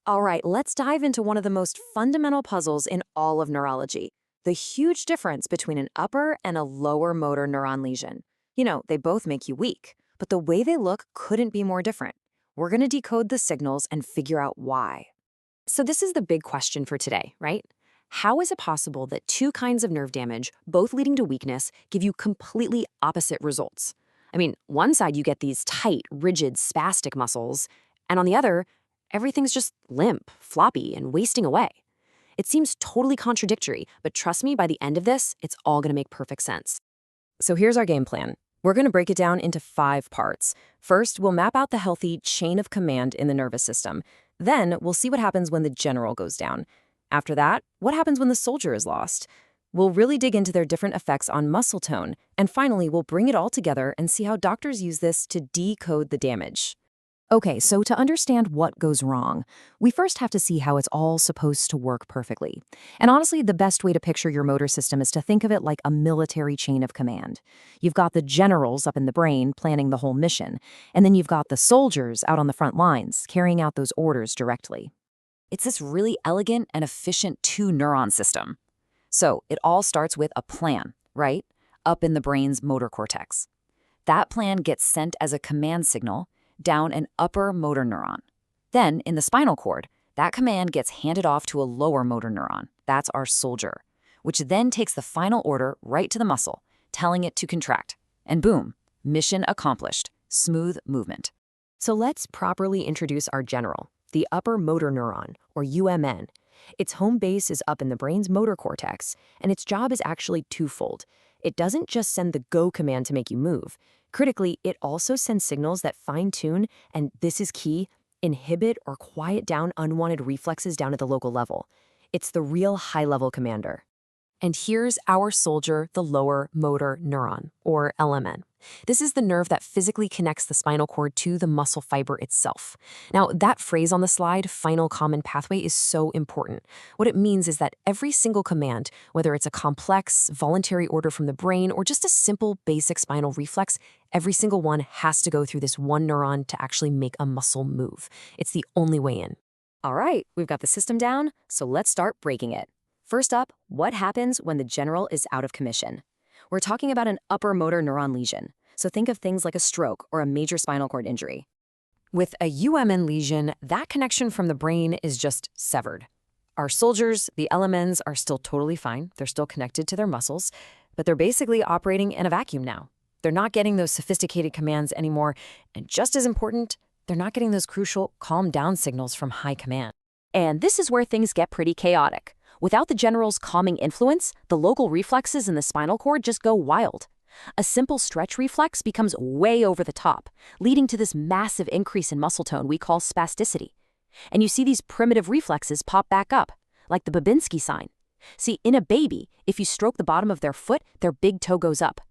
All right, let's dive into one of the most fundamental puzzles in all of neurology, the huge difference between an upper and a lower motor neuron lesion. They both make you weak, but the way they look couldn't be more different. We're going to decode the signals and figure out why. So this is the big question for today, right? How is it possible that two kinds of nerve damage, both leading to weakness, give you completely opposite results? I mean, one side you get these tight, rigid, spastic muscles, and on the other, everything's just limp, floppy, and wasting away. It seems totally contradictory, but trust me, by the end of this, it's all going to make perfect sense. So here's our game plan. We're going to break it down into 5 parts. First, we'll map out the healthy chain of command in the nervous system. Then, we'll see what happens when the general goes down. After that, what happens when the soldier is lost? We'll really dig into their different effects on muscle tone. And finally, we'll bring it all together and see how doctors use this to decode the damage. Okay, so to understand what goes wrong, we first have to see how it's all supposed to work perfectly. And honestly, the best way to picture your motor system is to think of it like a military chain of command. You've got the generals up in the brain planning the whole mission, and then you've got the soldiers out on the front lines carrying out those orders directly. It's this really elegant and efficient two-neuron system. So it all starts with a plan, right? Up in the brain's motor cortex. That plan gets sent as a command signal down an upper motor neuron. Then, in the spinal cord, that command gets handed off to a lower motor neuron. That's our soldier, which then takes the final order right to the muscle, telling it to contract. And boom, mission accomplished. Smooth movement. So let's properly introduce our general, the upper motor neuron, or UMN. Its home base is up in the brain's motor cortex, and its job is actually twofold. It doesn't just send the go command to make you move. Critically, it also sends signals that fine-tune, and this is key, inhibit or quiet down unwanted reflexes down at the local level. It's the real high-level commander. And here's our soldier, the lower motor neuron, or LMN. This is the nerve that physically connects the spinal cord to the muscle fiber itself. Now, that phrase on the slide, final common pathway, is so important. What it means is that every single command, whether it's a complex, voluntary order from the brain or just a simple, basic spinal reflex, every single one has to go through this one neuron to actually make a muscle move. It's the only way in. All right, we've got the system down, so let's start breaking it. First up, what happens when the general is out of commission? We're talking about an upper motor neuron lesion, so think of things like a stroke or a major spinal cord injury. With a UMN lesion, that connection from the brain is just severed. Our soldiers, the LMNs, are still totally fine. They're still connected to their muscles, but they're basically operating in a vacuum now. They're not getting those sophisticated commands anymore, and just as important, they're not getting those crucial calm down signals from high command. And this is where things get pretty chaotic. Without the general's calming influence, the local reflexes in the spinal cord just go wild. A simple stretch reflex becomes way over the top, leading to this massive increase in muscle tone we call spasticity. And you see these primitive reflexes pop back up, like the Babinski sign. See, in a baby, if you stroke the bottom of their foot, their big toe goes up.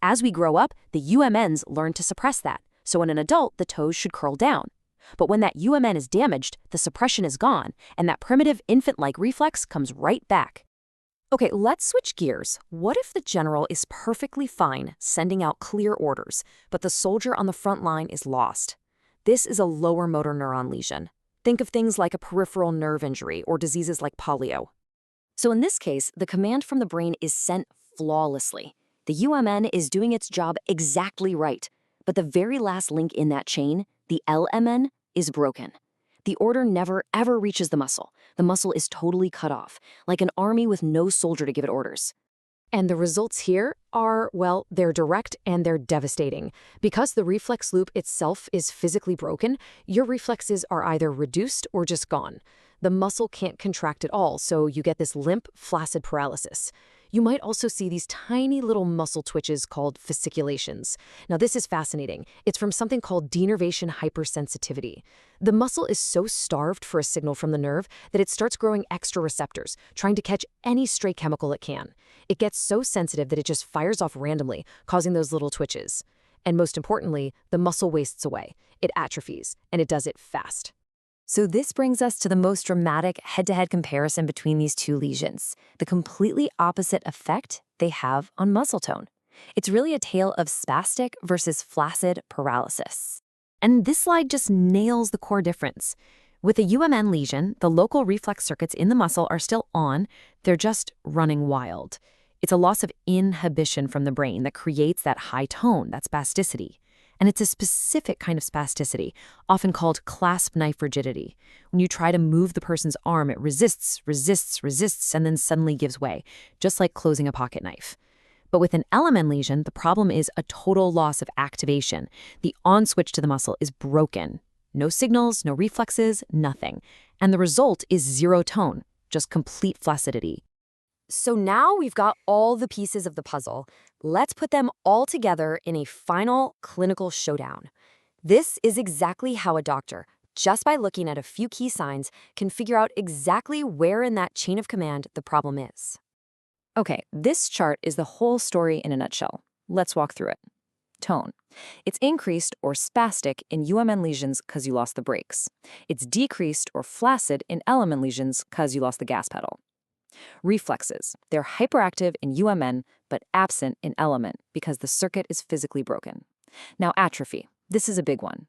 As we grow up, the UMNs learn to suppress that, so in an adult, the toes should curl down. But when that UMN is damaged, the suppression is gone, and that primitive infant-like reflex comes right back. Okay, let's switch gears. What if the general is perfectly fine, sending out clear orders, but the soldier on the front line is lost? This is a lower motor neuron lesion. Think of things like a peripheral nerve injury or diseases like polio. So in this case, the command from the brain is sent flawlessly. The UMN is doing its job exactly right, but the very last link in that chain, the LMN, is broken. The order never, ever reaches the muscle. The muscle is totally cut off, like an army with no soldier to give it orders. And the results here are, well, they're direct and they're devastating. Because the reflex loop itself is physically broken, your reflexes are either reduced or just gone. The muscle can't contract at all, so you get this limp, flaccid paralysis. You might also see these tiny little muscle twitches called fasciculations. Now, this is fascinating. It's from something called denervation hypersensitivity. The muscle is so starved for a signal from the nerve that it starts growing extra receptors, trying to catch any stray chemical it can. It gets so sensitive that it just fires off randomly, causing those little twitches. And most importantly, the muscle wastes away. It atrophies, and it does it fast. So this brings us to the most dramatic head-to-head comparison between these two lesions, the completely opposite effect they have on muscle tone. It's really a tale of spastic versus flaccid paralysis. And this slide just nails the core difference. With a UMN lesion, the local reflex circuits in the muscle are still on, they're just running wild. It's a loss of inhibition from the brain that creates that high tone, that spasticity. And it's a specific kind of spasticity, often called clasp knife rigidity. When you try to move the person's arm, it resists, and then suddenly gives way, just like closing a pocket knife. But with an LMN lesion, the problem is a total loss of activation. The on switch to the muscle is broken. No signals, no reflexes, nothing. And the result is zero tone, just complete flaccidity. So now we've got all the pieces of the puzzle. Let's put them all together in a final clinical showdown. This is exactly how a doctor, just by looking at a few key signs, can figure out exactly where in that chain of command the problem is. Okay, this chart is the whole story in a nutshell. Let's walk through it. Tone. It's increased or spastic in UMN lesions because you lost the brakes. It's decreased or flaccid in LMN lesions because you lost the gas pedal. Reflexes. They're hyperactive in UMN, but absent in LMN because the circuit is physically broken. Now, atrophy. This is a big one.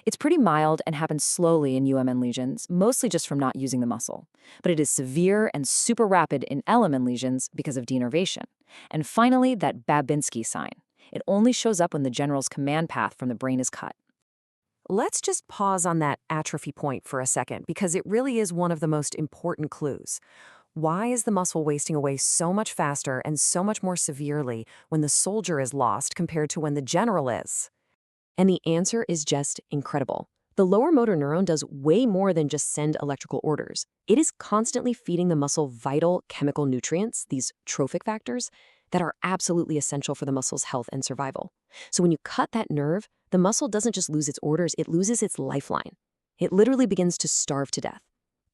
It's pretty mild and happens slowly in UMN lesions, mostly just from not using the muscle. But it is severe and super rapid in LMN lesions because of denervation. And finally, that Babinski sign. It only shows up when the general's command path from the brain is cut. Let's just pause on that atrophy point for a second, because it really is one of the most important clues. Why is the muscle wasting away so much faster and so much more severely when the soldier is lost compared to when the general is? And the answer is just incredible. The lower motor neuron does way more than just send electrical orders. It is constantly feeding the muscle vital chemical nutrients, these trophic factors, that are absolutely essential for the muscle's health and survival. So when you cut that nerve, the muscle doesn't just lose its orders, it loses its lifeline. It literally begins to starve to death.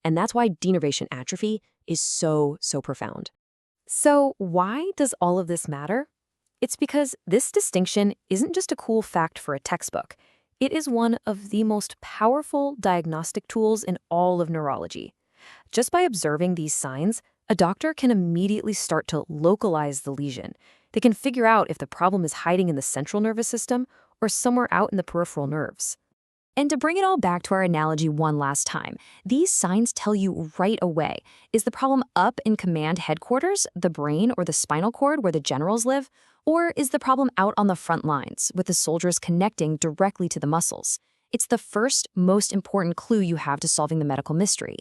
And that's why denervation atrophy is so profound. So why does all of this matter? It's because this distinction isn't just a cool fact for a textbook. It is one of the most powerful diagnostic tools in all of neurology. Just by observing these signs, a doctor can immediately start to localize the lesion. They can figure out if the problem is hiding in the central nervous system or somewhere out in the peripheral nerves. And to bring it all back to our analogy one last time, these signs tell you right away, is the problem up in command headquarters, the brain or the spinal cord where the generals live, or is the problem out on the front lines with the soldiers connecting directly to the muscles? It's the first, most important clue you have to solving the medical mystery.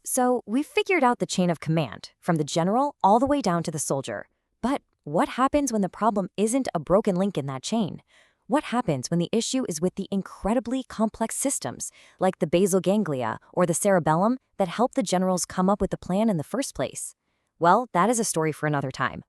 So we've figured out the chain of command, from the general all the way down to the soldier. But what happens when the problem isn't a broken link in that chain? What happens when the issue is with the incredibly complex systems, like the basal ganglia or the cerebellum, that help the generals come up with the plan in the first place? Well, that is a story for another time.